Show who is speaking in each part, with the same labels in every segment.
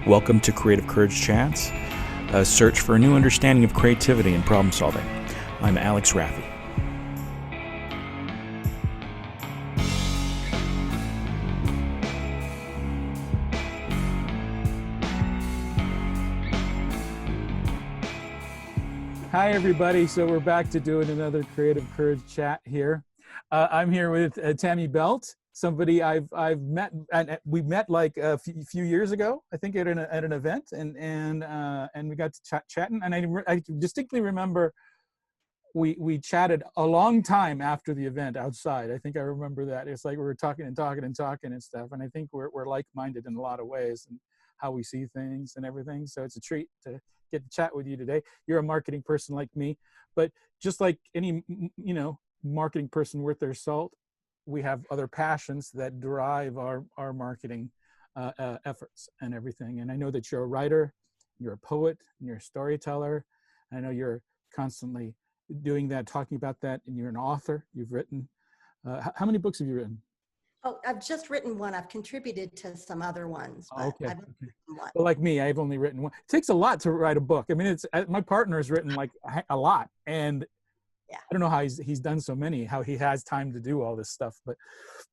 Speaker 1: Welcome to Creative Courage Chats, a search for a new understanding of creativity and problem solving. I'm Alex Raffy. Hi, everybody. So we're back to doing another Creative Courage Chat here. I'm here with Tami Belt, somebody I've met, and we met like a few years ago, I think at an event, and we got to chatting. And I distinctly remember we chatted a long time after the event outside. I think I remember that. It's like we were talking and stuff. And I think we're like-minded in a lot of ways and how we see things and everything. So it's a treat to get to chat with you today. You're a marketing person like me, but just like any, marketing person worth their salt, we have other passions that drive our marketing efforts and everything. And I know that you're a writer, you're a poet, and you're a storyteller. I know you're constantly doing that, talking about that, and you're an author. You've written, how many books have you written?
Speaker 2: Oh, I've just written one. I've contributed to some other ones, but
Speaker 1: Okay.
Speaker 2: I've only written one.
Speaker 1: Well, like me, I've only written one. It takes a lot to write a book. I mean, it's my partner has written like a lot, and
Speaker 2: Yeah.
Speaker 1: I don't know how he's done so many, how he has time to do all this stuff, but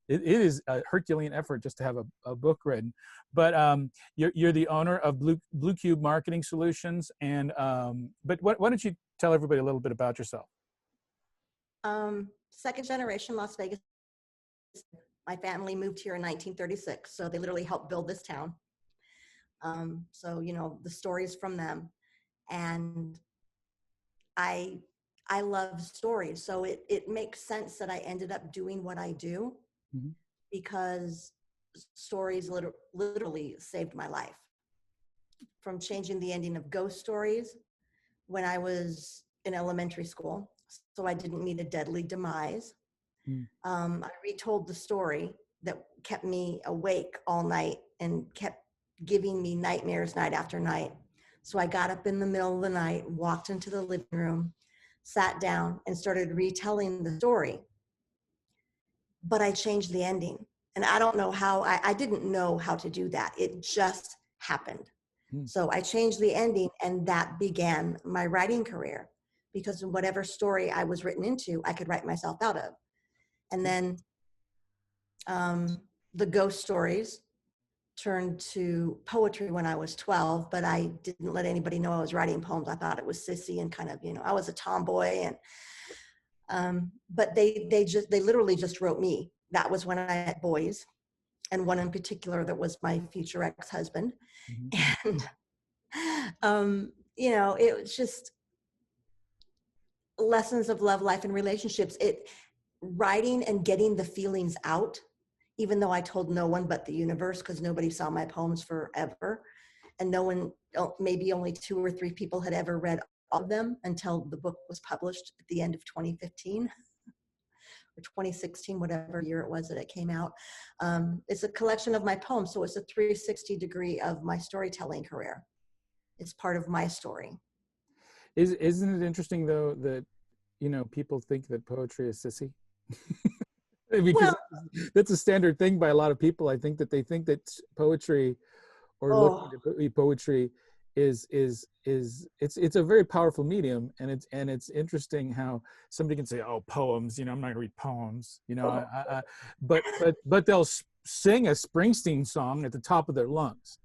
Speaker 1: it is a Herculean effort just to have a book written. But you're the owner of Blue Cube Marketing Solutions, and but why don't you tell everybody a little bit about yourself?
Speaker 2: Second generation Las Vegas. My family moved here in 1936, so they literally helped build this town. So the stories from them, and I love stories, so it makes sense that I ended up doing what I do,
Speaker 1: Mm-hmm.
Speaker 2: because stories literally saved my life. From changing the ending of ghost stories when I was in elementary school, so I didn't meet a deadly demise. I retold the story that kept me awake all night and kept giving me nightmares night after night. So I got up in the middle of the night, walked into the living room, sat down, and started retelling the story. But I changed the ending. And I don't know how, I didn't know how to do that. It just happened. So I changed the ending, and that began my writing career, because whatever story I was written into, I could write myself out of. And then the ghost stories turned to poetry when I was 12, but I didn't let anybody know I was writing poems. I thought it was sissy and kind of, I was a tomboy, and but they literally just wrote me. That was when I met boys, and one in particular that was my future ex-husband. Mm-hmm. And it was just lessons of love, life, and relationships. Writing and getting the feelings out, even though I told no one but the universe, because nobody saw my poems forever, and no one, maybe only 2 or 3 people had ever read all of them until the book was published at the end of 2015 or 2016, whatever year it was that it came out. It's a collection of my poems, so it's a 360 degree of my storytelling career. It's part of my story.
Speaker 1: Isn't it interesting though that people think that poetry is sissy? Because that's a standard thing by a lot of people. I think that they think that poetry or looking at poetry is it's a very powerful medium, and it's interesting how somebody can say, oh, poems, I'm not gonna read poems, but they'll sing a Springsteen song at the top of their lungs,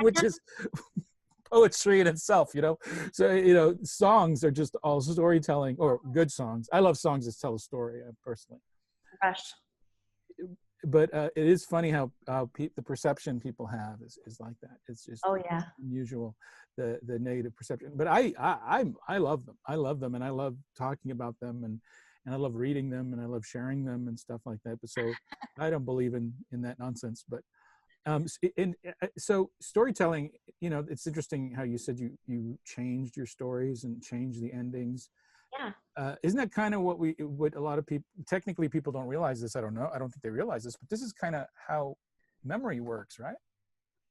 Speaker 1: which is poetry in itself, So, songs are just all storytelling, or good songs. I love songs that tell a story, personally.
Speaker 2: Gosh.
Speaker 1: But it is funny how the perception people have is like that. It's just unusual, the negative perception. But I love them. I love them, and I love talking about them, and I love reading them, and I love sharing them and stuff like that. But so I don't believe in that nonsense. But so storytelling, it's interesting how you said you changed your stories and changed the endings.
Speaker 2: Yeah.
Speaker 1: Isn't that kind of what a lot of people, technically people don't realize this. I don't know. I don't think they realize this, but this is kind of how memory works, right?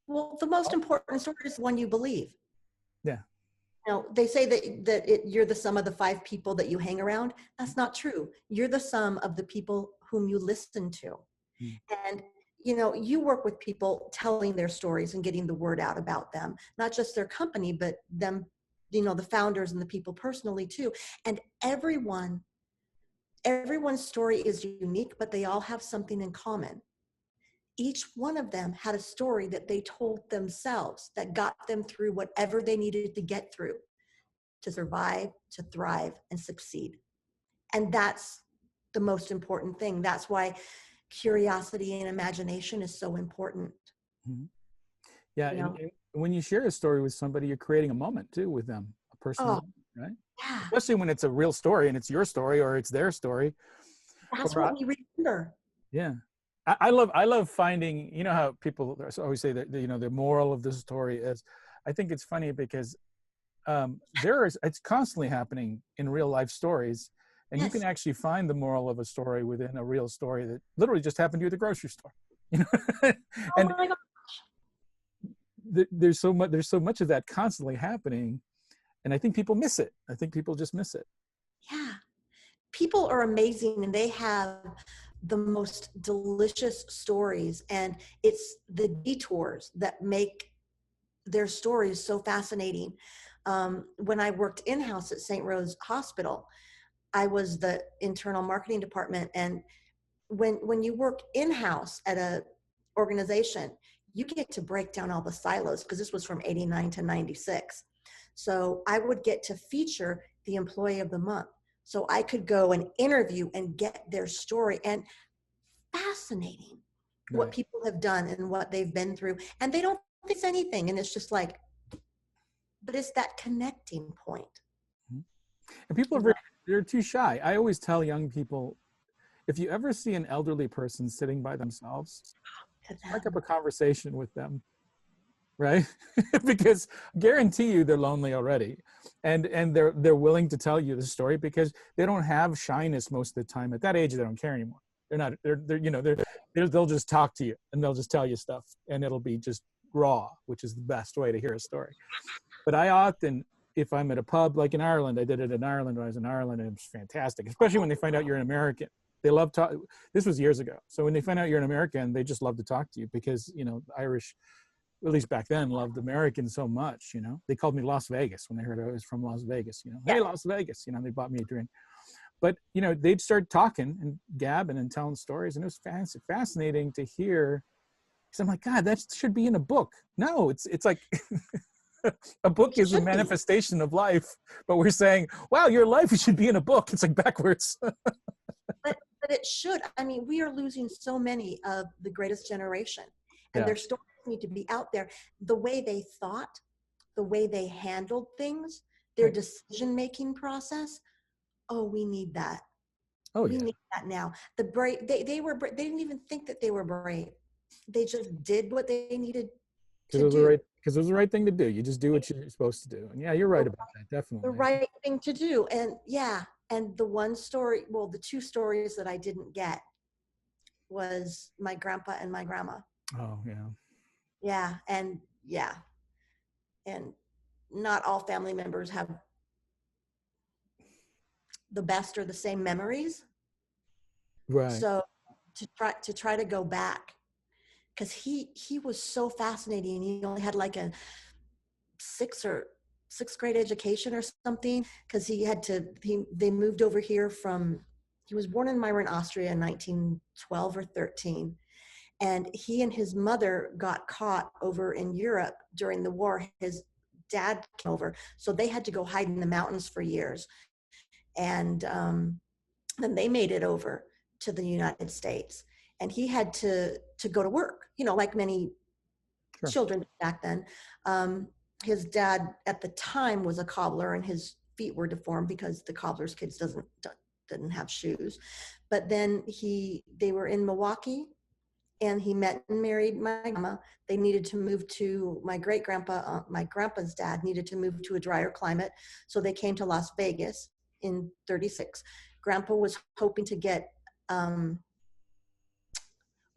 Speaker 2: Well, the most important story is the one you believe.
Speaker 1: Yeah.
Speaker 2: They say that you're the sum of the 5 people that you hang around. That's not true. You're the sum of the people whom you listen to. And you know, you work with people telling their stories and getting the word out about them, not just their company, but them, you know, the founders and the people personally too. And everyone's story is unique, but they all have something in common. Each one of them had a story that they told themselves that got them through whatever they needed to get through to survive, to thrive, and succeed. And that's the most important thing. That's why curiosity and imagination is so important.
Speaker 1: Mhm. Yeah,
Speaker 2: You know,
Speaker 1: and when you share a story with somebody, you're creating a moment too with them, a personal
Speaker 2: oh,
Speaker 1: moment, right?
Speaker 2: yeah,
Speaker 1: Especially when it's a real story and it's your story or it's their story.
Speaker 2: that's
Speaker 1: Or
Speaker 2: what we remember.
Speaker 1: yeah, I love finding. You know how people always say that, you know, the moral of the story is. I think it's funny because it's constantly happening in real life stories, and you can
Speaker 2: Yes.
Speaker 1: actually find the moral of a story within a real story that literally just happened to you at the grocery store. You know,
Speaker 2: Oh
Speaker 1: and
Speaker 2: my God.
Speaker 1: there's so much of that constantly happening, and I think people miss it. I think people just miss it.
Speaker 2: Yeah. People are amazing and they have the most delicious stories. And it's the detours that make their stories so fascinating. When I worked in-house at St. Rose Hospital, I was the internal marketing department. And when you work in-house at a organization, you get to break down all the silos because this was from 89 to 96. So I would get to feature the employee of the month. So I could go and interview and get their story, and fascinating what
Speaker 1: Right.
Speaker 2: people have done and what they've been through. And they don't think it's anything. And it's just like, but it's that connecting point,
Speaker 1: Mhm. And people
Speaker 2: you
Speaker 1: are
Speaker 2: know,
Speaker 1: they're too shy. I always tell young people, if you ever see an elderly person sitting by themselves,
Speaker 2: to
Speaker 1: strike up
Speaker 2: them.
Speaker 1: a conversation with them, right? Because guarantee you they're lonely already, and they're willing to tell you the story because they don't have shyness most of the time. At that age, they don't care anymore. They're not. They're you know they'll just talk to you and they'll just tell you stuff, and it'll be just raw, which is the best way to hear a story. But I often, if I'm at a pub, like in Ireland, I did it in Ireland when I was in Ireland, and it was fantastic, especially when they find out you're an American. They love talk. This was years ago. So when they find out you're an American, they just love to talk to you because, you know, Irish, at least back then, loved Americans so much, you know. They called me Las Vegas when they heard I was from Las Vegas, you know.
Speaker 2: Yeah.
Speaker 1: Hey, Las Vegas, you know, they bought me a drink. But, you know, they'd start talking and gabbing and telling stories, and it was fascinating to hear. Because I'm like, God, that should be in a book. No, it's like a book
Speaker 2: It
Speaker 1: is a
Speaker 2: should be.
Speaker 1: manifestation of life, but we're saying, wow, your life should be in a book. It's like backwards.
Speaker 2: But it should. I mean, we are losing so many of the greatest generation, and
Speaker 1: Yeah.
Speaker 2: their stories need to be out there. The way they thought, the way they handled things, their
Speaker 1: Right.
Speaker 2: decision making process. Oh, we need that.
Speaker 1: Oh
Speaker 2: We
Speaker 1: yeah.
Speaker 2: need that now. The brave. They didn't even think that they were brave. They just did what they needed
Speaker 1: Because
Speaker 2: to
Speaker 1: it was the
Speaker 2: do.
Speaker 1: right. Because it was the right thing to do. You just do what you're supposed to do. And yeah, you're right
Speaker 2: The,
Speaker 1: about that.
Speaker 2: the
Speaker 1: Definitely.
Speaker 2: right thing to do. And yeah. And the one story, well, the two stories that I didn't get was my grandpa and my grandma.
Speaker 1: Oh yeah.
Speaker 2: Yeah. And yeah. And not all family members have the best or the same memories.
Speaker 1: Right.
Speaker 2: So to try to go back, because he was so fascinating. He only had like a sixth grade education or something, because they moved over here from, he was born in Myron, Austria in 1912 or 13. And he and his mother got caught over in Europe during the war. His dad came over, so they had to go hide in the mountains for years. And then they made it over to the United States. And he had to go to work, you know, like many
Speaker 1: Sure.
Speaker 2: children back then. Um, his dad at the time was a cobbler, and his feet were deformed because the cobbler's kids didn't have shoes. But then they were in Milwaukee, and he met and married my grandma. They needed to move to my great grandpa. My grandpa's dad needed to move to a drier climate, so they came to Las Vegas in '36. Grandpa was hoping to get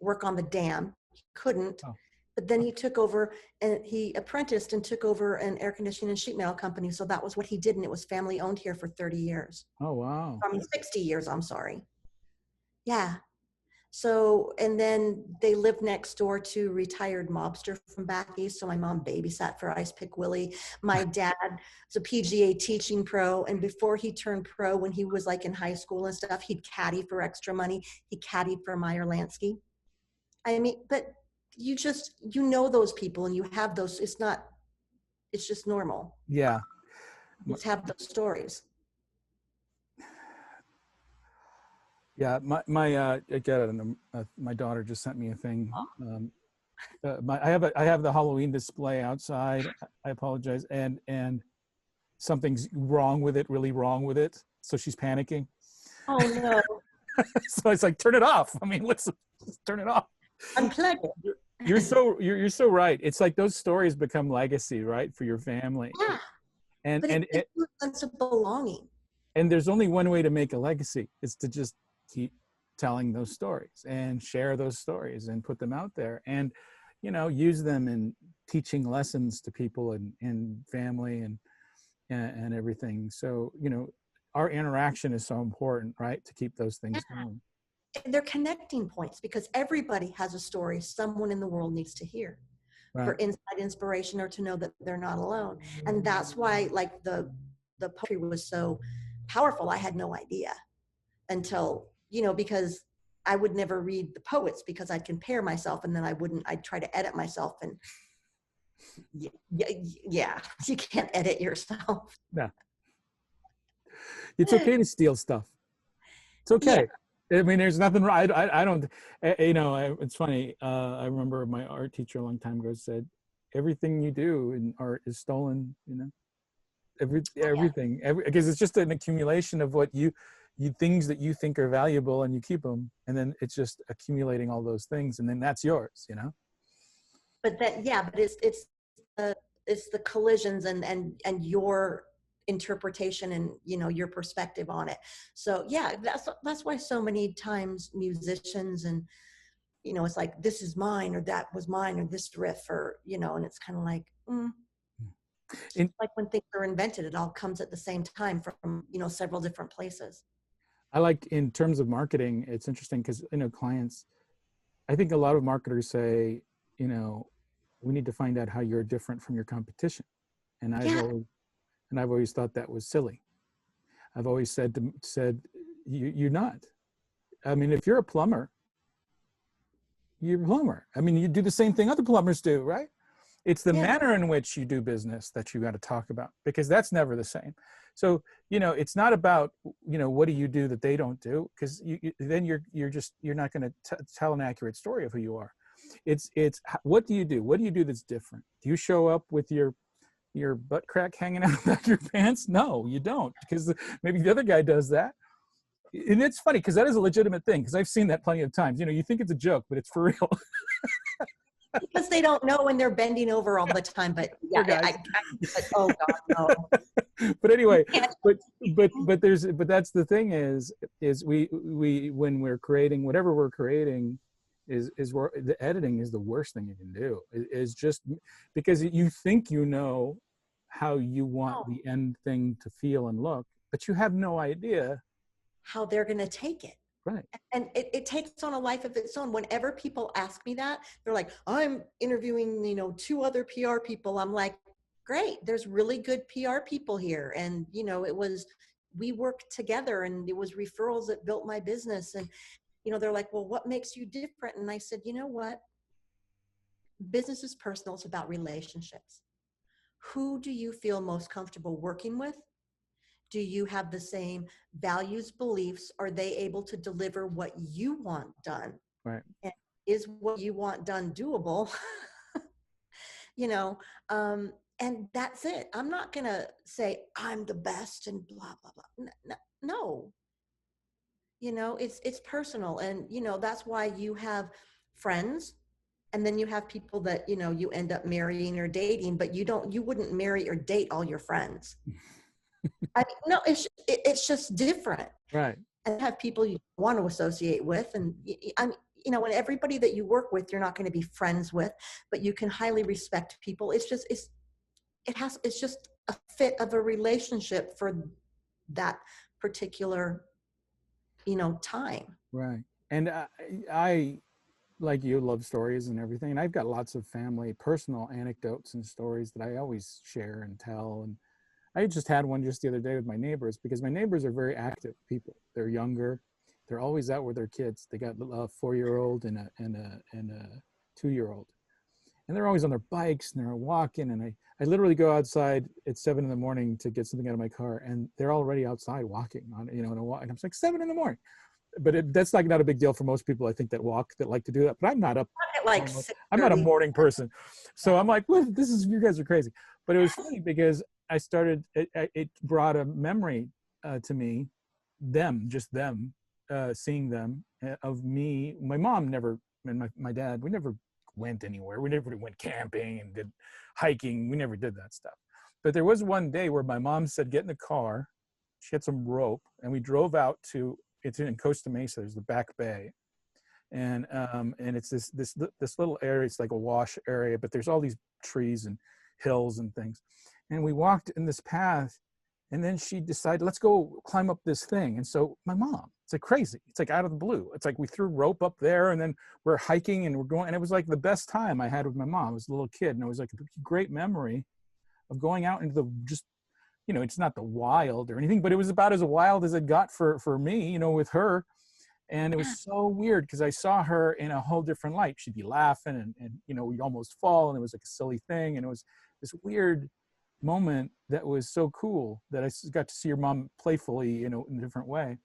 Speaker 2: work on the dam. He couldn't,
Speaker 1: Oh.
Speaker 2: but then he took over and he apprenticed and took over an air conditioning and sheet metal company. So that was what he did, and it was family owned here for 30 years.
Speaker 1: Oh wow.
Speaker 2: I mean, 60 years. I'm sorry. Yeah. So, and then they lived next door to a retired mobster from back east. So my mom babysat for Ice Pick Willie. My dad was a PGA teaching pro. And before he turned pro, when he was like in high school and stuff, he'd caddy for extra money. He caddied for Meyer Lansky. I mean, but you know those people and you have those, it's just normal.
Speaker 1: Yeah.
Speaker 2: You just have those stories.
Speaker 1: Yeah, I get it. My daughter just sent me a thing. I have the Halloween display outside. I apologize, and something's wrong with it, really wrong with it. So she's panicking.
Speaker 2: Oh no.
Speaker 1: So it's like, turn it off. I mean, let's turn it off.
Speaker 2: Unplug it.
Speaker 1: You're so right. It's like those stories become legacy, right, for your family.
Speaker 2: Yeah.
Speaker 1: And
Speaker 2: But it's a sense of belonging.
Speaker 1: and there's only one way to make a legacy, is to just keep telling those stories and share those stories and put them out there, and use them in teaching lessons to people and family and everything. So our interaction is so important, right, to keep those things going.
Speaker 2: And they're connecting points because everybody has a story someone in the world needs to hear,
Speaker 1: Right.
Speaker 2: for inside inspiration or to know that they're not alone. And that's why like the poetry was so powerful. I had no idea until, because I would never read the poets because I'd compare myself, and then I'd try to edit myself, and yeah, you can't edit yourself.
Speaker 1: Yeah. It's okay to steal stuff. It's okay. Yeah. I mean, there's nothing wrong. I don't, it's funny. I remember my art teacher a long time ago said, everything you do in art is stolen, everything, because it's just an accumulation of what you things that you think are valuable, and you keep them, and then it's just accumulating all those things, and then that's yours,
Speaker 2: But it's the collisions and your interpretation and your perspective on it. So yeah, that's why so many times musicians and it's like, this is mine, or that was mine, or this riff, or and it's kind of like like when things are invented, it all comes at the same time from several different places.
Speaker 1: I like, in terms of marketing, it's interesting because clients, I think a lot of marketers say, we need to find out how you're different from your competition, and I've always thought that was silly. I've always said you're not. I mean, if you're a plumber, you're a plumber. I mean, you do the same thing other plumbers do, right? It's the manner in which you do business that you got to talk about, because that's never the same. So, it's not about, what do you do that they don't do? Because then you're not going to tell an accurate story of who you are. It's what do you do? What do you do that's different? Do you show up with your butt crack hanging out of the back of your pants? No, you don't, because maybe the other guy does that. And it's funny because that is a legitimate thing, because I've seen that plenty of times. You think it's a joke, but it's for real.
Speaker 2: Because they don't know when they're bending over all the time. But yeah, oh God, no.
Speaker 1: But anyway, but that's the thing is we when we're creating whatever we're creating, the editing is the worst thing you can do. Is just because you think how you want the end thing to feel and look, but you have no idea
Speaker 2: how they're going to take it.
Speaker 1: Right.
Speaker 2: And it takes on a life of its own. Whenever people ask me that, they're like, I'm interviewing, 2 other PR people. I'm like, great. There's really good PR people here. And, we worked together, and it was referrals that built my business. And, they're like, well, what makes you different? And I said, you know what? Business is personal. It's about relationships. Who do you feel most comfortable working with? Do you have the same values, beliefs? Are they able to deliver what you want done?
Speaker 1: Right.
Speaker 2: And is what you want done doable? And that's it. I'm not going to say I'm the best and blah, blah, blah. No. It's personal. And, that's why you have friends, and then you have people that, you end up marrying or dating, but you wouldn't marry or date all your friends. No, it's just different.
Speaker 1: Right.
Speaker 2: And have people you want to associate with. And, and everybody that you work with, you're not going to be friends with, but you can highly respect people. It's just a fit of a relationship for that particular, time.
Speaker 1: Right. And I, like you, love stories and everything. And I've got lots of family, personal anecdotes and stories that I always share and tell. And I just had one just the other day with my neighbors, because my neighbors are very active people. They're younger. They're always out with their kids. They got a 4-year-old and a 2-year-old, and they're always on their bikes and they're walking. And I literally go outside at 7 in the morning to get something out of my car, and they're already outside walking on, in a walk. And I'm like, 7 in the morning. But that's like not a big deal for most people, I think, that walk, that like to do that. But I'm not up.
Speaker 2: At like
Speaker 1: I'm not a
Speaker 2: 6:30.
Speaker 1: morning person. So
Speaker 2: Yeah.
Speaker 1: I'm like, what? This is, you guys are crazy. But it was funny because I started, it brought a memory to me, just them, seeing them, of me. My mom never, and my dad, we never went anywhere. We never went camping and did hiking. We never did that stuff. But there was one day where my mom said, get in the car. She had some rope, and we drove out to, it's in Costa Mesa. There's the Back Bay, and it's this little area. It's like a wash area, but there's all these trees and hills and things. And we walked in this path, and then she decided, let's go climb up this thing. And so my mom, it's like crazy. It's like out of the blue. It's like we threw rope up there, and then we're hiking and we're going, and it was like the best time I had with my mom. I was a little kid, and it was like a great memory of going out into the, just, it's not the wild or anything, but it was about as wild as it got for me, with her. And it was so weird because I saw her in a whole different light. She'd be laughing and we'd almost fall, and it was like a silly thing. And it was this weird moment that was so cool that I got to see your mom playfully, in a different way.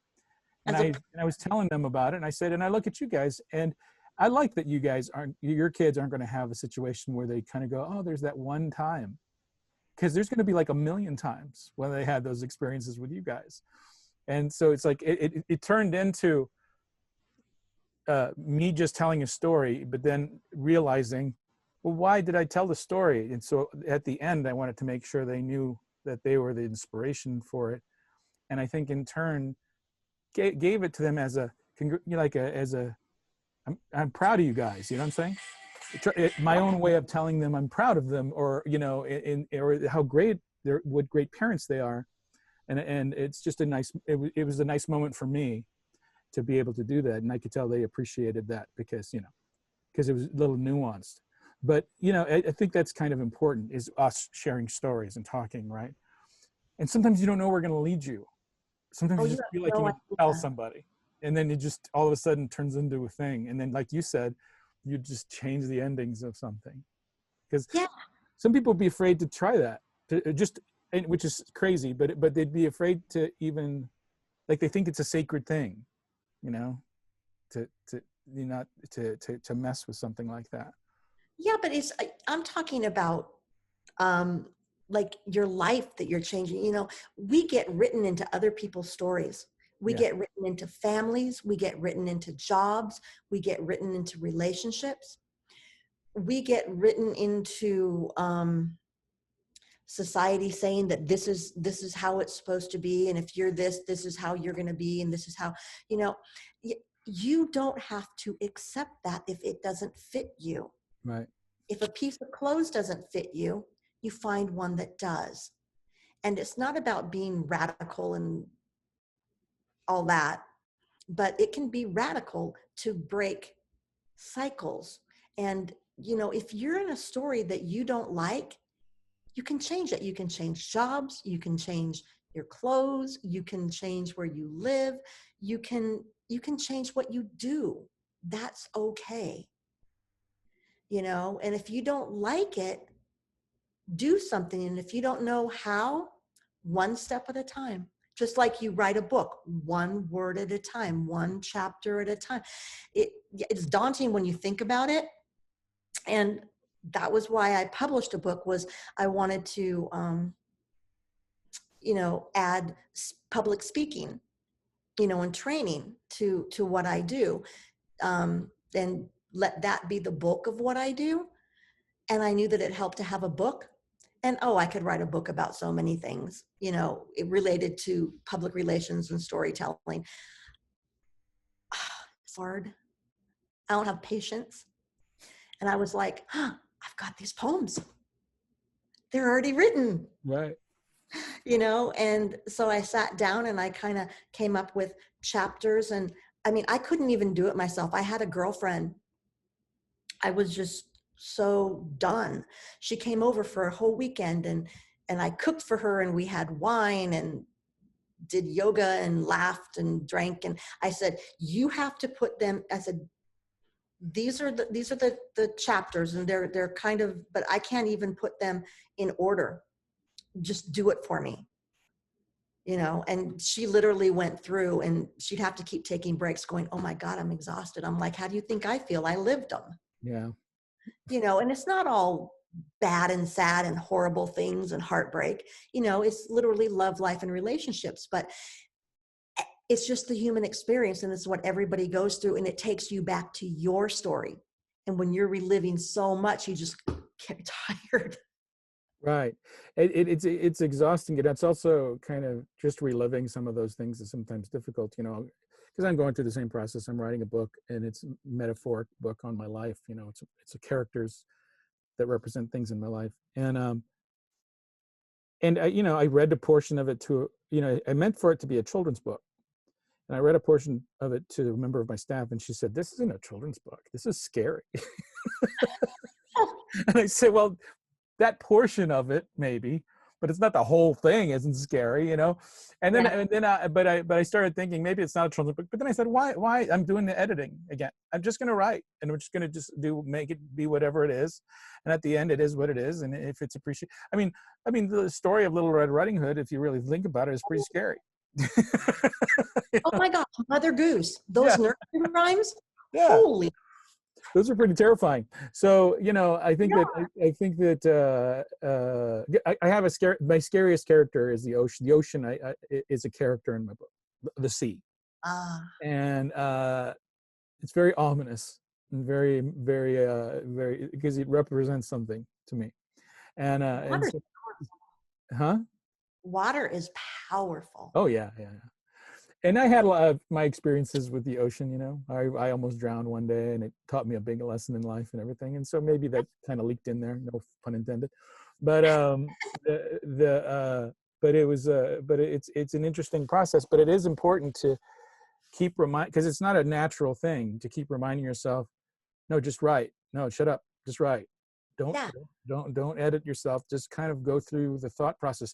Speaker 1: And
Speaker 2: As a
Speaker 1: I was telling them about it, and I said, and I look at you guys, and I like that your kids aren't going to have a situation where they kind of go, oh, there's that one time. Because there's going to be like a million times when they had those experiences with you guys. And so it's like, it turned into me just telling a story, but then realizing, well, why did I tell the story? And so at the end, I wanted to make sure they knew that they were the inspiration for it. And I think in turn, gave it to them as I'm proud of you guys. You know what I'm saying? My own way of telling them I'm proud of them, or or how great what great parents they are, and it's just it was a nice moment for me to be able to do that, and I could tell they appreciated that because it was a little nuanced. But I think that's kind of important, is us sharing stories and talking, right? And sometimes you don't know where we're going to lead you. Sometimes you
Speaker 2: you
Speaker 1: just
Speaker 2: have
Speaker 1: feel like you
Speaker 2: no
Speaker 1: need to tell
Speaker 2: idea.
Speaker 1: somebody, and then it just all of a sudden turns into a thing. And then, like you said, you just change the endings of something. Because
Speaker 2: Yeah.
Speaker 1: some people would be afraid to try that, which is crazy. But they'd be afraid to even, like, they think it's a sacred thing, to not to mess with something like that.
Speaker 2: Yeah, but I'm talking about um, like your life that you're changing. We get written into other people's stories. We
Speaker 1: Yeah,
Speaker 2: get written into families. We get written into jobs. We get written into relationships. We get written into society saying that this is how it's supposed to be, and if you're this is how you're going to be, and this is how you know y- you don't have to accept that if it doesn't fit you.
Speaker 1: right,
Speaker 2: If a piece of clothes doesn't fit you, you find one that does. And it's not about being radical and all that, but it can be radical to break cycles. And if you're in a story that you don't like, you can change it. You can change jobs, you can change your clothes, you can change where you live, you can change what you do. That's okay. And if you don't like it, do something. And if you don't know how, one step at a time. Just like you write a book, one word at a time, one chapter at a time. It's daunting when you think about it. And that was why I published a book, was I wanted to add public speaking, and training to what I do, and let that be the bulk of what I do. And I knew that it helped to have a book. And I could write a book about so many things, it related to public relations and storytelling. It's hard. I don't have patience. And I was like, I've got these poems. They're already written.
Speaker 1: right.
Speaker 2: And so I sat down and I kind of came up with chapters, and I mean, I couldn't even do it myself. I had a girlfriend. I was just so done. She came over for a whole weekend, and I cooked for her, and we had wine and did yoga and laughed and drank. And I said, you have to put them, I said, these are the chapters, and they're kind of, but I can't even put them in order. Just do it for me. And she literally went through, and she'd have to keep taking breaks going, oh my God, I'm exhausted. I'm like, how do you think I feel? I lived them.
Speaker 1: Yeah.
Speaker 2: And it's not all bad and sad and horrible things and heartbreak. It's literally love, life, and relationships, but it's just the human experience, and it's what everybody goes through, and it takes you back to your story. And when you're reliving so much, you just get tired.
Speaker 1: Right. It's exhausting, and it's also kind of just reliving some of those things is sometimes difficult, because I'm going through the same process. I'm writing a book, and it's a metaphoric book on my life. It's a characters that represent things in my life, and I read a portion of it to, I meant for it to be a children's book, and I read a portion of it to a member of my staff, and she said, "This isn't a children's book. This is scary." And I said, "Well, that portion of it maybe, but it's not the whole thing. Isn't scary, And then,
Speaker 2: Yeah.
Speaker 1: but I started thinking maybe it's not a children's book. But then I said, why? I'm doing the editing again. I'm just going to write, and I'm just going to make it be whatever it is, and at the end, it is what it is. And if it's appreciated, I mean, the story of Little Red Riding Hood, if you really think about it, is pretty scary.
Speaker 2: Oh my gosh, Mother Goose,
Speaker 1: Yeah,
Speaker 2: those nursery rhymes.
Speaker 1: yeah.
Speaker 2: Holy.
Speaker 1: Those are pretty terrifying. So,
Speaker 2: Yeah.
Speaker 1: I think that I have my scariest character is the ocean. The ocean is a character in my book, the sea,
Speaker 2: Ah,
Speaker 1: and it's very ominous and very, very, very, because it represents something to me. And
Speaker 2: water,
Speaker 1: so, huh?
Speaker 2: water is powerful.
Speaker 1: Oh yeah, yeah. And I had a lot of my experiences with the ocean. I almost drowned one day, and it taught me a big lesson in life and everything. And so maybe that kind of leaked in there, no pun intended. But but it was but it's an interesting process. But it is important to keep because it's not a natural thing to keep reminding yourself, no, just write, no, shut up, just write, don't
Speaker 2: Yeah.
Speaker 1: don't edit yourself, just kind of go through the thought process.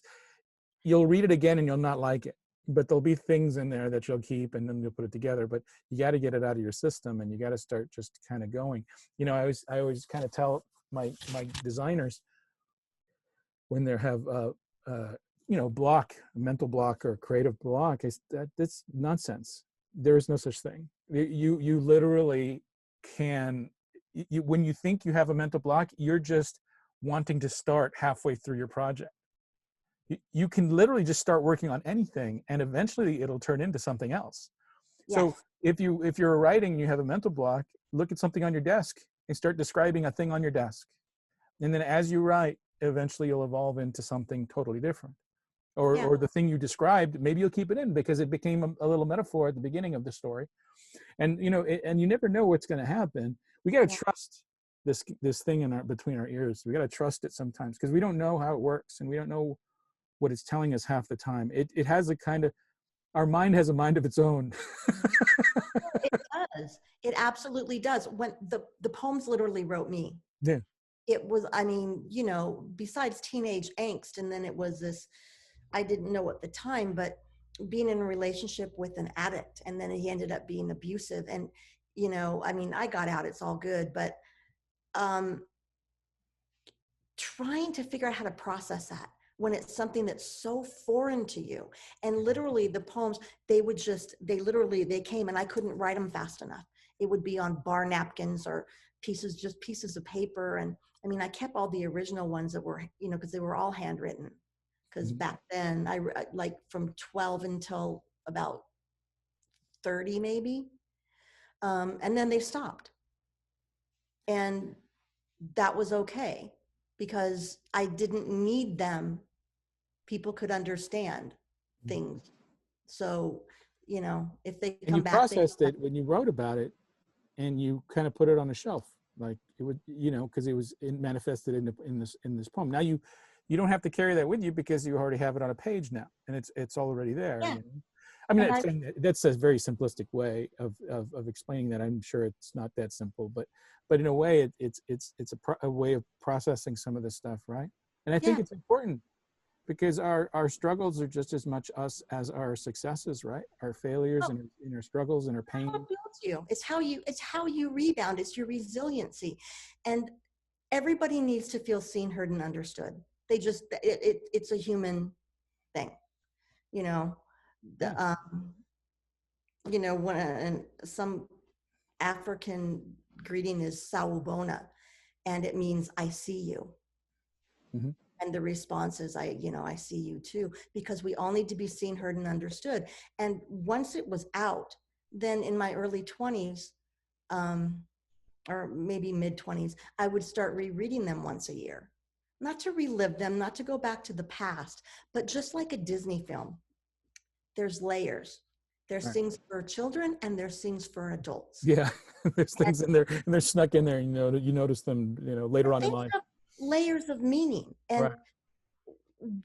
Speaker 1: You'll read it again and you'll not like it, but there'll be things in there that you'll keep, and then you'll put it together. But you got to get it out of your system, and you got to start just kind of going. I always kind of tell my designers when they have mental block or creative block, is that that's nonsense. There is no such thing. You literally can. When you think you have a mental block, you're just wanting to start halfway through your project. You can literally just start working on anything, and eventually it'll turn into something else. So
Speaker 2: Yes.
Speaker 1: if you're writing and you have a mental block, look at something on your desk and start describing a thing on your desk. And then as you write, eventually you'll evolve into something totally different.
Speaker 2: Yeah.
Speaker 1: Or the thing you described, maybe you'll keep it in because it became a little metaphor at the beginning of the story. And and you never know what's going to happen. We got to
Speaker 2: Yeah.
Speaker 1: trust this thing between our ears. We got to trust it sometimes, because we don't know how it works, and we don't know what it's telling us half the time. It has a kind of, our mind has a mind of its own.
Speaker 2: It does. It absolutely does. When the poems literally wrote me.
Speaker 1: Yeah.
Speaker 2: It was, I mean, besides teenage angst, and then it was this, I didn't know at the time, but being in a relationship with an addict, and then he ended up being abusive. And, I mean, I got out, it's all good, but um, trying to figure out how to process that when it's something that's so foreign to you. And literally the poems, they came, and I couldn't write them fast enough. It would be on bar napkins or pieces of paper. And I mean, I kept all the original ones that were, because they were all handwritten. Because
Speaker 1: Mhm.
Speaker 2: back then, like from 12 until about 30 maybe. And then they stopped. And that was okay, because I didn't need them. People could understand things. So, if they
Speaker 1: And you
Speaker 2: come back,
Speaker 1: processed it when you wrote about it, and you kind of put it on a shelf, like it would, because it manifested in this poem. Now you don't have to carry that with you, because you already have it on a page now, and it's already there.
Speaker 2: yeah,
Speaker 1: I mean,
Speaker 2: And I,
Speaker 1: that's a very simplistic way of explaining that. I'm sure it's not that simple, but in a way, a way of processing some of this stuff, right? And I think
Speaker 2: yeah,
Speaker 1: it's important because our struggles are just as much us as our successes, right? Our failures
Speaker 2: well,
Speaker 1: and our struggles and our
Speaker 2: how it
Speaker 1: pain.
Speaker 2: builds you. It's how you rebound. It's your resiliency. And everybody needs to feel seen, heard, and understood. It's a human thing, you know.
Speaker 1: Yeah.
Speaker 2: The, when and some African greeting is sawubona, and it means I see you.
Speaker 1: Mm-hmm.
Speaker 2: And the response is I see you too, because we all need to be seen, heard, and understood. And once it was out, then in my early 20s, or maybe mid 20s, I would start rereading them once a year, not to relive them, not to go back to the past, but just like a Disney film, there's layers. There's
Speaker 1: Right.
Speaker 2: things for children and there's things for adults.
Speaker 1: Yeah. There's
Speaker 2: And
Speaker 1: things in there, and they're snuck in there. You notice them, later on in
Speaker 2: things
Speaker 1: life.
Speaker 2: have layers of meaning. And
Speaker 1: Right.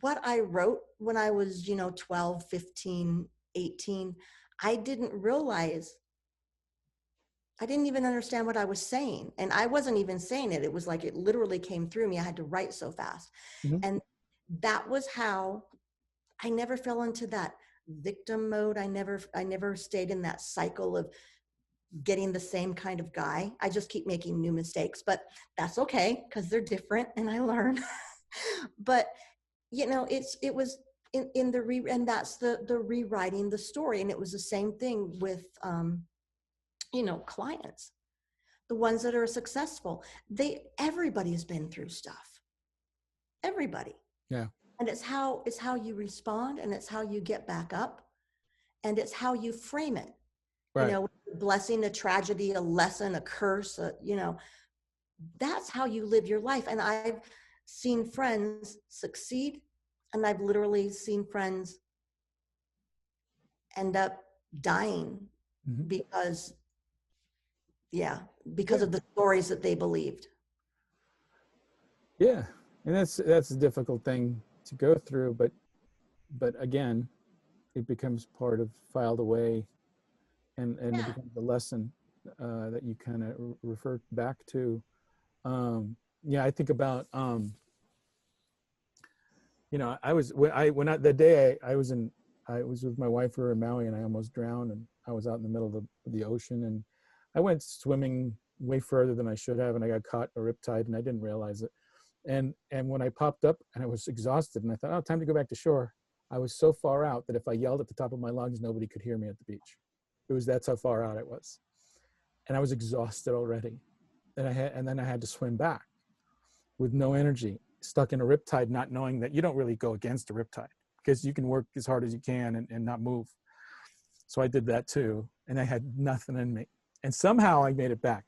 Speaker 2: what I wrote when I was, 12, 15, 18, I didn't realize, I didn't even understand what I was saying. And I wasn't even saying it. It was like it literally came through me. I had to write so fast.
Speaker 1: Mm-hmm.
Speaker 2: And that was how I never fell into that victim mode. I never stayed in that cycle of getting the same kind of guy. I just keep making new mistakes, but that's okay because they're different and I learn. But it was in the and that's the rewriting the story. And it was the same thing with clients, the ones that are successful. Everybody's been through stuff. Everybody.
Speaker 1: Yeah.
Speaker 2: And it's how you respond, and it's how you get back up, and it's how you frame it.
Speaker 1: Right.
Speaker 2: Blessing, a tragedy, a lesson, a curse, that's how you live your life. And I've seen friends succeed, and I've literally seen friends end up dying
Speaker 1: Mm-hmm.
Speaker 2: because, yeah, because
Speaker 1: Yeah.
Speaker 2: of the stories that they believed.
Speaker 1: Yeah. And that's a difficult thing to go through, but again, it becomes part of filed away, and it
Speaker 2: Yeah.
Speaker 1: becomes a lesson that you kind of refer back to. Yeah, I think about I was when I the day I was with my wife. We were in Maui, and I almost drowned, and I was out in the middle of the ocean, and I went swimming way further than I should have, and I got caught a riptide, and I didn't realize it. And when I popped up, and I was exhausted, and I thought, oh, time to go back to shore. I was so far out that if I yelled at the top of my lungs, nobody could hear me at the beach. That's how far out it was, and I was exhausted already. And then I had to swim back with no energy, stuck in a riptide, not knowing that you don't really go against a riptide because you can work as hard as you can and not move. So I did that too, and I had nothing in me, and somehow I made it back.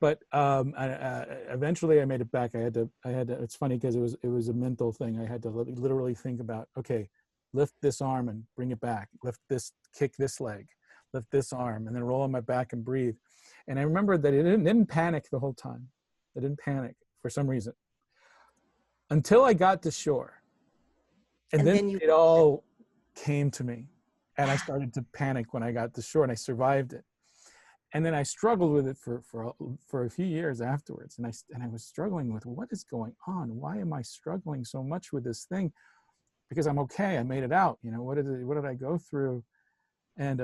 Speaker 1: But eventually I made it back. I had to. It's funny because it was a mental thing. I had to literally think about, okay, lift this arm and bring it back. Lift this, kick this leg, lift this arm, and then roll on my back and breathe. And I remember that it didn't panic the whole time. I didn't panic for some reason until I got to shore. And
Speaker 2: And
Speaker 1: then
Speaker 2: then you,
Speaker 1: it all came to me. And I started to panic when I got to shore, and I survived it. And then I struggled with it for a few years afterwards. And I was struggling with, what is going on? Why am I struggling so much with this thing? Because I'm okay. I made it out. What did I go through? And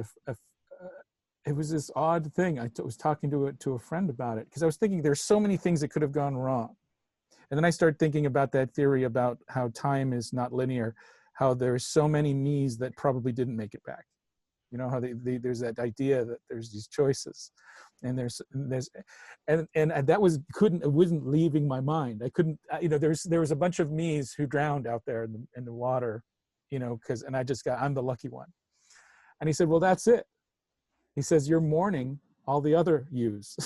Speaker 1: it was this odd thing. I was talking to a friend about it because I was thinking there's so many things that could have gone wrong. And then I started thinking about that theory about how time is not linear, how there's so many me's that probably didn't make it back. How there's that idea that there's these choices, and that it wasn't leaving my mind. I couldn't, there was a bunch of me's who drowned out there in the water, and I'm the lucky one. And he said, well, that's it. He says, you're mourning all the other yous.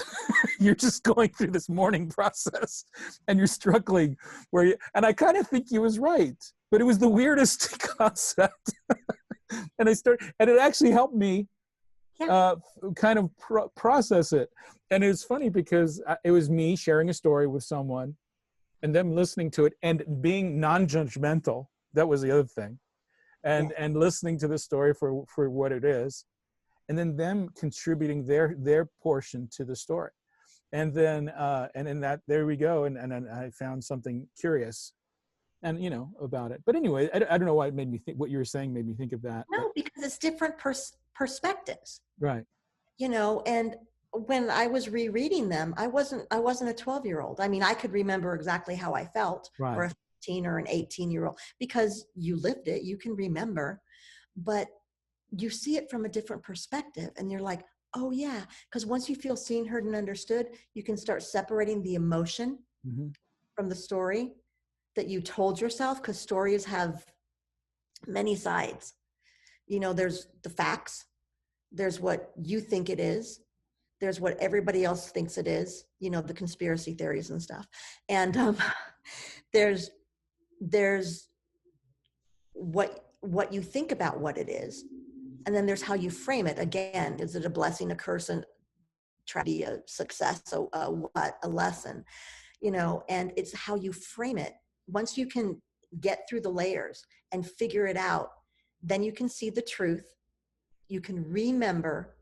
Speaker 1: You're just going through this mourning process, and you're struggling and I kind of think he was right, but it was the weirdest concept. And it actually helped me kind of process it. And it was funny because it was me sharing a story with someone and them listening to it and being non-judgmental. That was the other thing.
Speaker 2: Yeah.
Speaker 1: and listening to the story for what it is, and then them contributing their portion to the story. And in that, there we go. And then I found something curious and about it. But anyway, I don't know why it made me think, what you were saying made me think of that. But
Speaker 2: No, because it's different perspectives,
Speaker 1: right.
Speaker 2: and when I was rereading them, I wasn't a 12-year-old. I mean, I could remember exactly how I felt, or
Speaker 1: Right.
Speaker 2: a 15 or an 18-year-old, because you lived it, you can remember, but you see it from a different perspective, and you're like, oh yeah, because once you feel seen, heard, and understood, you can start separating the emotion
Speaker 1: Hmm.
Speaker 2: from the story that you told yourself, because stories have many sides. There's the facts, there's what you think it is, there's what everybody else thinks it is, the conspiracy theories and stuff. And there's there's what you think about what it is, and then there's how you frame it. Again, is it a blessing, a curse, and tragedy, a success, a lesson? And it's how you frame it. Once you can get through the layers and figure it out, then you can see the truth, you can remember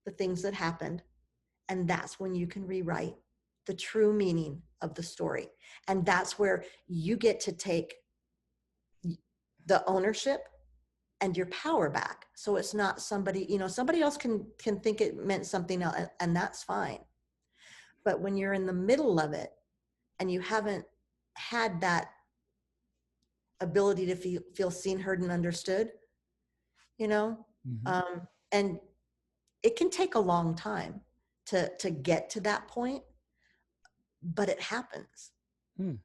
Speaker 2: the things that happened, and that's when you can rewrite the true meaning of the story. And that's where you get to take the ownership and your power back. So it's not somebody else can think it meant something else, and that's fine. But when you're in the middle of it and you haven't had that ability to feel seen, heard, and understood, you know,
Speaker 1: Hmm.
Speaker 2: um, and it can take a long time to get to that point, but it happens.
Speaker 1: Hmm.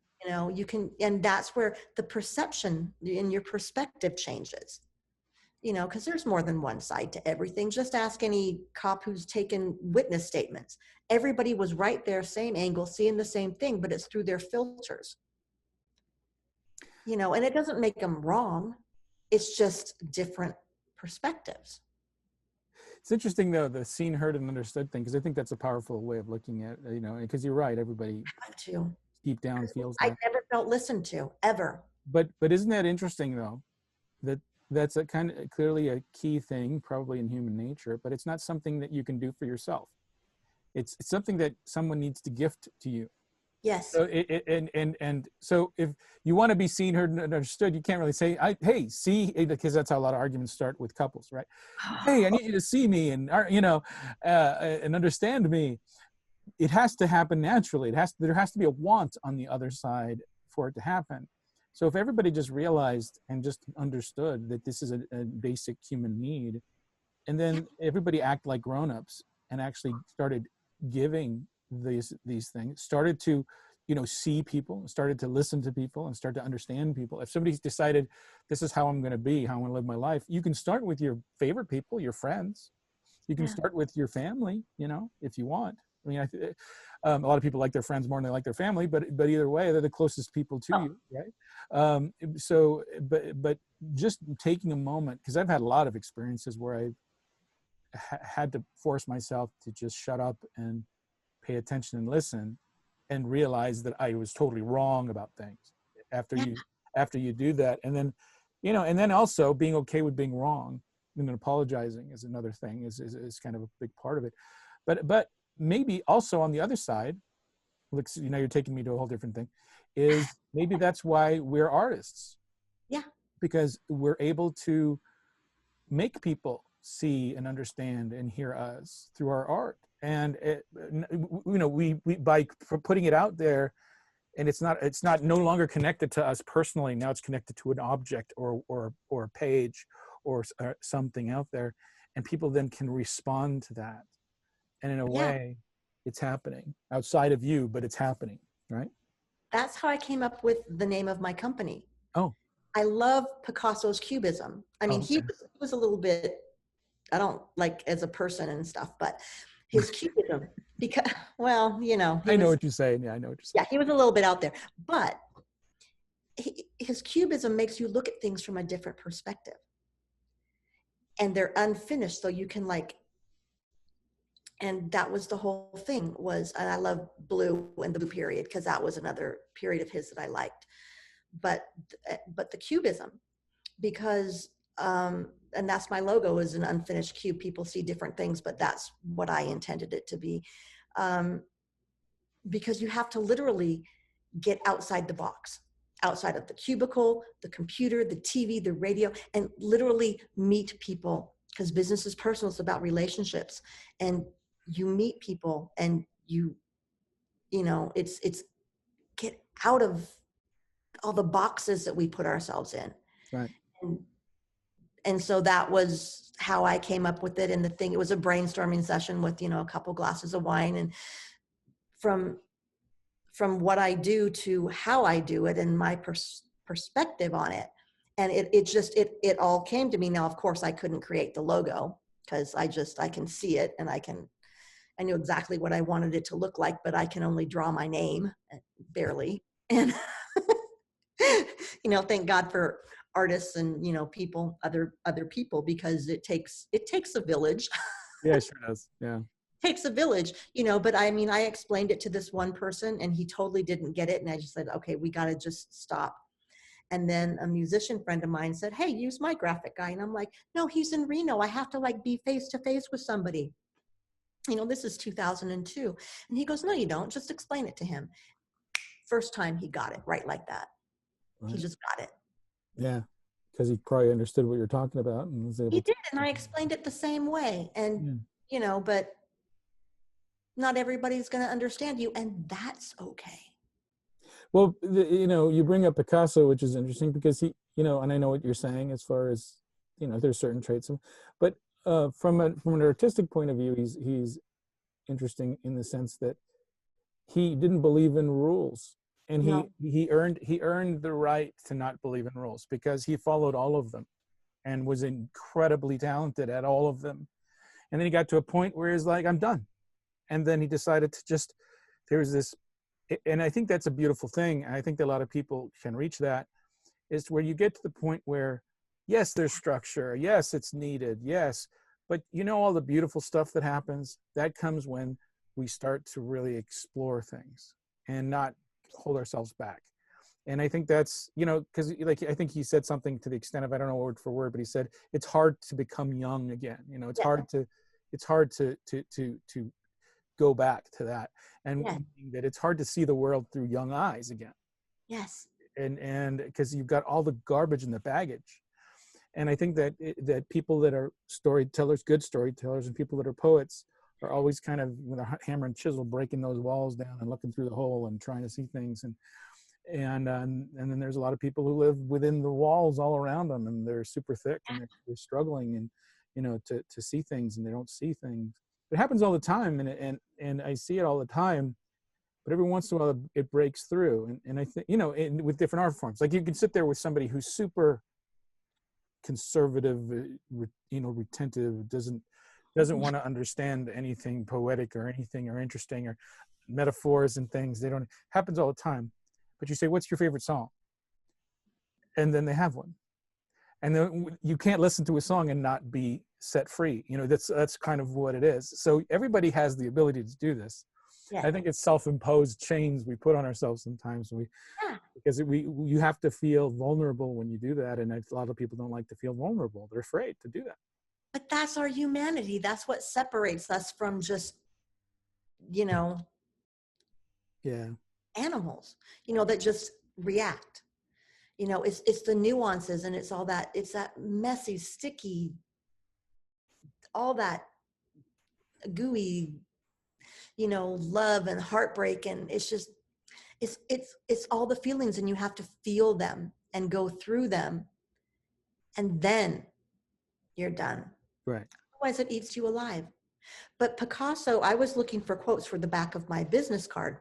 Speaker 2: You can, and that's where the perception in your perspective changes. Because there's more than one side to everything. Just ask any cop who's taken witness statements. Everybody was right there, same angle, seeing the same thing, but it's through their filters. And it doesn't make them wrong. It's just different perspectives.
Speaker 1: It's interesting though, the seen, heard, and understood thing, because I think that's a powerful way of looking at, because you're right, everybody
Speaker 2: I have to,
Speaker 1: deep down
Speaker 2: because
Speaker 1: feels
Speaker 2: I
Speaker 1: that.
Speaker 2: never felt listened to, ever.
Speaker 1: But isn't that interesting though, that that's a kind of clearly a key thing probably in human nature, but it's not something that you can do for yourself. It's something that someone needs to gift to you.
Speaker 2: Yes.
Speaker 1: So and so if you want to be seen, heard, and understood, you can't really say, "Hey, see," because that's how a lot of arguments start with couples, right? Hey, I need you to see me and and understand me. It has to happen naturally. There has to be a want on the other side for it to happen. So if everybody just realized and just understood that this is a basic human need, and
Speaker 2: Yeah.
Speaker 1: then everybody act like grown-ups and actually started giving these things, started to see people, started to listen to people, and start to understand people. If somebody's decided this is how I'm going to be, how I'm going to live my life, you can start with your favorite people, your friends. You can
Speaker 2: Yeah.
Speaker 1: start with your family, if you want. I mean, a lot of people like their friends more than they like their family, but either way, they're the closest people to
Speaker 2: Oh,
Speaker 1: you, right? But just taking a moment, because I've had a lot of experiences where I had to force myself to just shut up and pay attention and listen, and realize that I was totally wrong about things. After
Speaker 2: yeah.
Speaker 1: you do that, and then and then also being okay with being wrong, and then apologizing is another thing, is kind of a big part of it. But maybe also on the other side, looks, you're taking me to a whole different thing, is maybe that's why we're artists,
Speaker 2: Yeah.
Speaker 1: because we're able to make people see and understand and hear us through our art. And we by putting it out there, and it's not no longer connected to us personally. Now it's connected to an object or a page or something out there, and people then can respond to that. And in a
Speaker 2: Yeah.
Speaker 1: way, it's happening outside of you, but it's happening, right?
Speaker 2: That's how I came up with the name of my company.
Speaker 1: Oh,
Speaker 2: I love Picasso's cubism. I mean,
Speaker 1: oh,
Speaker 2: he
Speaker 1: okay.
Speaker 2: was a little bit, I don't like as a person and stuff, but his cubism, because, well, he
Speaker 1: I know
Speaker 2: was,
Speaker 1: what you're saying. Yeah, I know what you're
Speaker 2: yeah,
Speaker 1: saying.
Speaker 2: he was a little bit out there, but his cubism makes you look at things from a different perspective, and they're unfinished. So you can and that was the whole thing was, and I love blue and the blue period, because that was another period of his that I liked. But the cubism because and that's my logo, is an unfinished cube. People see different things, but that's what I intended it to be. um, because you have to literally get outside the box, outside of the cubicle, the computer, the TV, the radio, and literally meet people, because business is personal. It's about relationships, and you meet people, and you know, it's get out of all the boxes that we put ourselves in.
Speaker 1: Right.
Speaker 2: And, and so that was how I came up with it. And the thing, it was a brainstorming session with, you know, a couple glasses of wine, and from what I do to how I do it, and my perspective on it. And it all came to me. Now, of course, I couldn't create the logo, because I can see it, and I knew exactly what I wanted it to look like, but I can only draw my name, barely. And, you know, thank God for artists and, you know, people, other people, because it takes a village.
Speaker 1: Yeah, it sure does. Yeah.
Speaker 2: Takes a village, you know. But I mean, I explained it to this one person, and he totally didn't get it. And I just said, okay, we got to just stop. And then a musician friend of mine said, hey, use my graphic guy. And I'm like, no, he's in Reno. I have to like be face to face with somebody. You know, this is 2002. And he goes, no, you don't. Just explain it to him. First time he got it right like that. He
Speaker 1: Right.
Speaker 2: just got it.
Speaker 1: Yeah. Because he probably understood what you're talking about and was
Speaker 2: He
Speaker 1: able to.
Speaker 2: did. And I explained it the same way. And,
Speaker 1: Yeah.
Speaker 2: you know, but not everybody's going to understand you. And that's okay.
Speaker 1: Well, you know, you bring up Picasso, which is interesting because he, you know, and I know what you're saying as far as, you know, there's certain traits, but from an artistic point of view, he's interesting in the sense that he didn't believe in rules, and
Speaker 2: No.
Speaker 1: he earned the right to not believe in rules because he followed all of them and was incredibly talented at all of them. And then he got to a point where he's like, I'm done. And then he decided to just, there was this, and I think that's a beautiful thing. I think that a lot of people can reach that, is where you get to the point where, yes, there's structure. Yes, it's needed. Yes. But you know, all the beautiful stuff that happens, that comes when we start to really explore things and not hold ourselves back. And I think that's, you know, because like, I think he said something to the extent of, I don't know word for word, but he said, it's hard to become young again. You know,
Speaker 2: Yeah.
Speaker 1: it's hard to go back to that. And
Speaker 2: Yeah.
Speaker 1: that it's hard to see the world through young eyes again.
Speaker 2: Yes.
Speaker 1: And because you've got all the garbage and the baggage. And I think that that people that are storytellers, good storytellers, and people that are poets are always kind of with a hammer and chisel breaking those walls down and looking through the hole and trying to see things. And then there's a lot of people who live within the walls all around them, and they're super thick and they're struggling, and you know, to see things, and they don't see things. It happens all the time, and I see it all the time. But every once in a while, it breaks through, and I think, you know, with different art forms, like you can sit there with somebody who's super conservative, you know, retentive, doesn't want to understand anything poetic or anything or interesting or metaphors and things. They don't, happens all the time. But you say, what's your favorite song? And then they have one. And then you can't listen to a song and not be set free. You know, that's kind of what it is. So everybody has the ability to do this.
Speaker 2: Yeah.
Speaker 1: I think it's self-imposed chains we put on ourselves sometimes.
Speaker 2: Yeah.
Speaker 1: Because you have to feel vulnerable when you do that, and a lot of people don't like to feel vulnerable. They're afraid to do that.
Speaker 2: But that's our humanity. That's what separates us from just, you know,
Speaker 1: Yeah.
Speaker 2: animals, you know, that just react. You know, it's the nuances, and it's that messy, sticky, all that gooey, you know, love and heartbreak. And it's just, it's all the feelings, and you have to feel them and go through them, and then you're done.
Speaker 1: Right.
Speaker 2: Otherwise it eats you alive. But Picasso, I was looking for quotes for the back of my business card.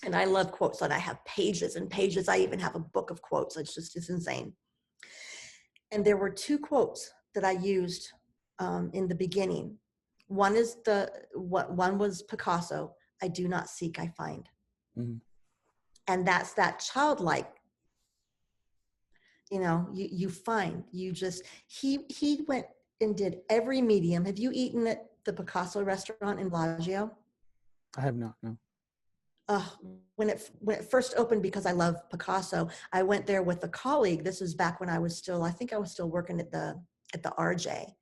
Speaker 2: And I love quotes, and I have pages and pages. I even have a book of quotes. It's insane. And there were two quotes that I used in the beginning. One was Picasso, I do not seek, I find.
Speaker 1: Mm-hmm.
Speaker 2: And that's that childlike, you know, you find, you just, he went and did every medium. Have you eaten at the Picasso restaurant in Bellagio?
Speaker 1: I have not, no.
Speaker 2: uh, when it first opened, because I love Picasso, I went there with a colleague. This is back when I think I was still working at the RJ.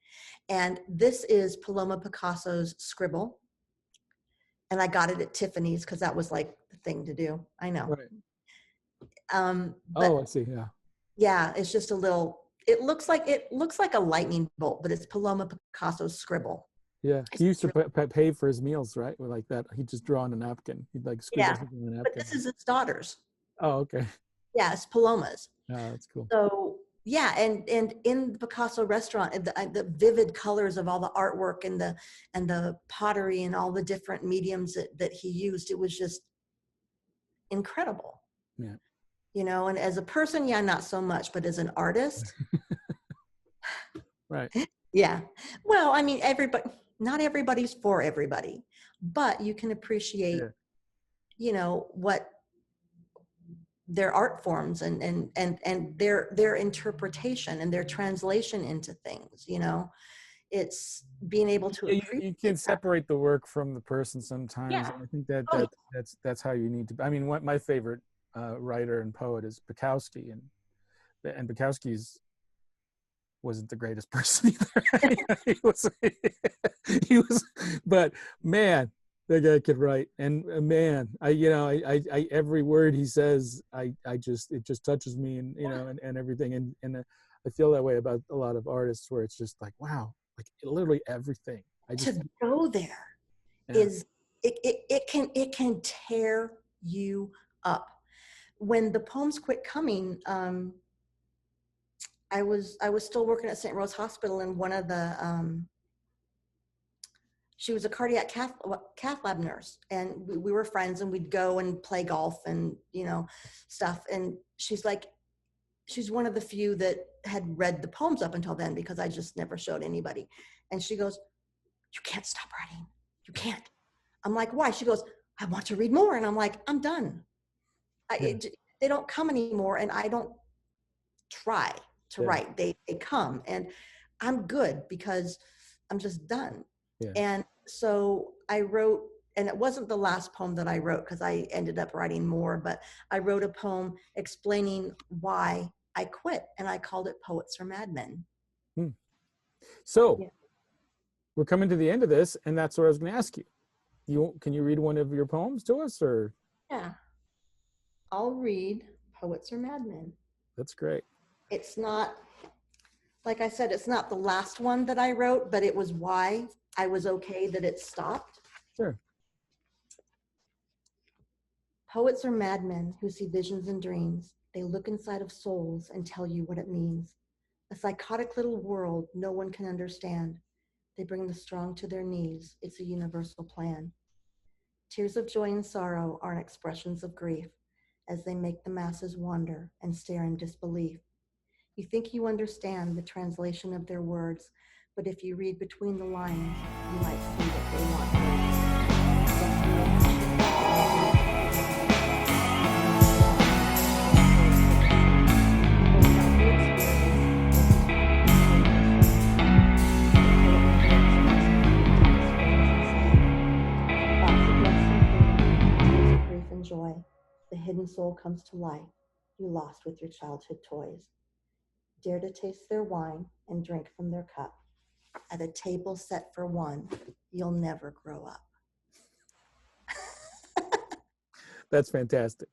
Speaker 2: And this is Paloma Picasso's scribble. And I got it at Tiffany's because that was like the thing to do. I know.
Speaker 1: Right. Oh, I
Speaker 2: But
Speaker 1: see. Yeah.
Speaker 2: yeah, it's just a little, it looks like a lightning bolt, but it's Paloma Picasso's scribble.
Speaker 1: Yeah.
Speaker 2: It's
Speaker 1: He used to
Speaker 2: really,
Speaker 1: pay for his meals, right? With like that. He'd just draw on a napkin. He'd like scribble
Speaker 2: yeah.
Speaker 1: something on a
Speaker 2: But this
Speaker 1: napkin.
Speaker 2: is his daughter's.
Speaker 1: Oh, okay.
Speaker 2: Yeah, it's Paloma's.
Speaker 1: Oh, that's cool.
Speaker 2: So yeah, and in the Picasso restaurant, the vivid colors of all the artwork and the pottery and all the different mediums that he used, it was just incredible.
Speaker 1: Yeah.
Speaker 2: You know, and as a person, yeah, not so much, but as an artist,
Speaker 1: Right.
Speaker 2: yeah. Well, I mean, not everybody's for everybody, but you can appreciate,
Speaker 1: Yeah.
Speaker 2: you know, what their art forms and their interpretation and their translation into things, you know. It's being able to
Speaker 1: Yeah,
Speaker 2: appreciate
Speaker 1: you can
Speaker 2: that.
Speaker 1: separate the work from the person sometimes.
Speaker 2: Yeah.
Speaker 1: And I think that
Speaker 2: Oh,
Speaker 1: that's how you need to. I mean, what my favorite writer and poet is Bukowski, and Bukowski's wasn't the greatest person either. He was, but man, that guy could write. And man, I every word he says, it just touches me, and and everything. And I feel that way about a lot of artists, where it's just like, wow, like literally everything. I just,
Speaker 2: to go there
Speaker 1: yeah,
Speaker 2: is it can tear you up. When the poems quit coming, I was still working at St. Rose Hospital, and one of the she was a cardiac cath lab nurse, and we were friends, and we'd go and play golf and stuff. And she's one of the few that had read the poems up until then, because I just never showed anybody. And she goes, "You can't stop writing. You can't." I'm like, "Why?" She goes, "I want to read more." And I'm like, "I'm done.
Speaker 1: yeah,
Speaker 2: They don't come anymore, and I don't try to
Speaker 1: yeah,
Speaker 2: write. They come, and I'm good because I'm just done."
Speaker 1: yeah.
Speaker 2: And so I wrote, and it wasn't the last poem that I wrote, because I ended up writing more, but I wrote a poem explaining why I quit, and I called it Poets Are Madmen.
Speaker 1: Hmm. So
Speaker 2: Yeah.
Speaker 1: we're coming to the end of this, and that's what I was going to ask you. Can you read one of your poems to us, or?
Speaker 2: Yeah. I'll read Poets Are Madmen.
Speaker 1: That's great.
Speaker 2: It's not, like I said, it's not the last one that I wrote, but it was why I was okay that it stopped.
Speaker 1: Sure.
Speaker 2: Poets are madmen who see visions and dreams. They look inside of souls and tell you what it means. A psychotic little world no one can understand. They bring the strong to their knees. It's a universal plan. Tears of joy and sorrow are expressions of grief as they make the masses wonder and stare in disbelief. You think you understand the translation of their words, but if you read between the lines, you might see that they want grief and joy. The hidden soul comes to life, you lost with your childhood toys. Dare to taste their wine and drink from their cup. At a table set for one, you'll never grow up.
Speaker 1: That's fantastic.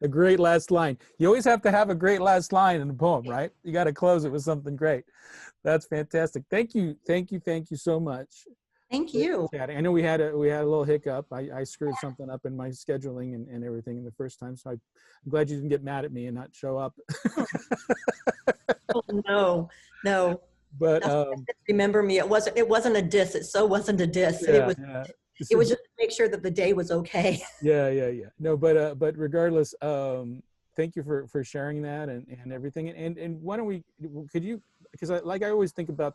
Speaker 1: A great last line. You always have to have a great last line in a poem, right? You got to close it with something great. That's fantastic. Thank you, thank you so much
Speaker 2: Thank
Speaker 1: for
Speaker 2: you.
Speaker 1: chatting. I know we had a little hiccup. I screwed something up in my scheduling and everything the first time, so I'm glad you didn't get mad at me and not show up.
Speaker 2: Oh, no, no.
Speaker 1: But
Speaker 2: Remember me. It wasn't a diss. It so wasn't a diss.
Speaker 1: yeah, yeah.
Speaker 2: It
Speaker 1: So
Speaker 2: was just to make sure that the day was okay.
Speaker 1: yeah. No, but regardless, thank you for sharing that and everything. And why don't we? Could you? Because I always think about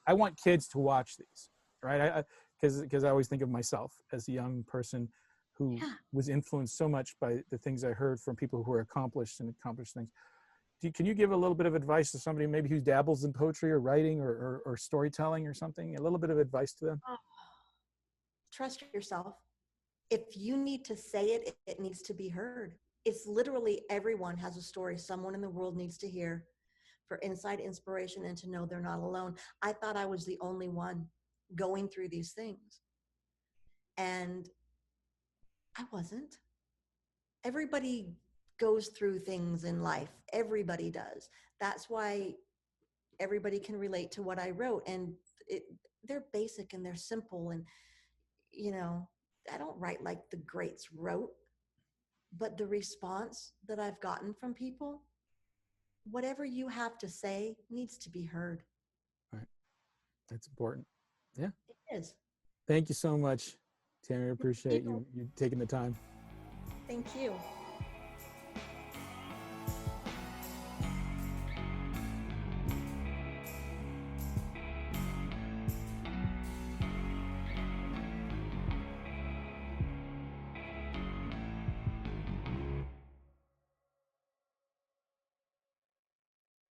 Speaker 1: I want kids to watch these, right? Because I always think of myself as a young person who
Speaker 2: Yeah.
Speaker 1: was influenced so much by the things I heard from people who are accomplished and accomplished things. Can you give a little bit of advice to somebody maybe who dabbles in poetry or writing or storytelling or something? A little bit of advice to them.
Speaker 2: Trust yourself. If you need to say it, it needs to be heard. It's literally everyone has a story someone in the world needs to hear for inside inspiration and to know they're not alone. I thought I was the only one going through these things, and I wasn't. Everybody goes through things in life. Everybody does. That's why everybody can relate to what I wrote. And it, they're basic and they're simple. And, you know, I don't write like the greats wrote, but the response that I've gotten from people, whatever you have to say needs to be heard.
Speaker 1: Right. That's important. Yeah.
Speaker 2: It is.
Speaker 1: Thank you so much, Tammy. I appreciate
Speaker 2: You.
Speaker 1: you taking the time.
Speaker 2: Thank you.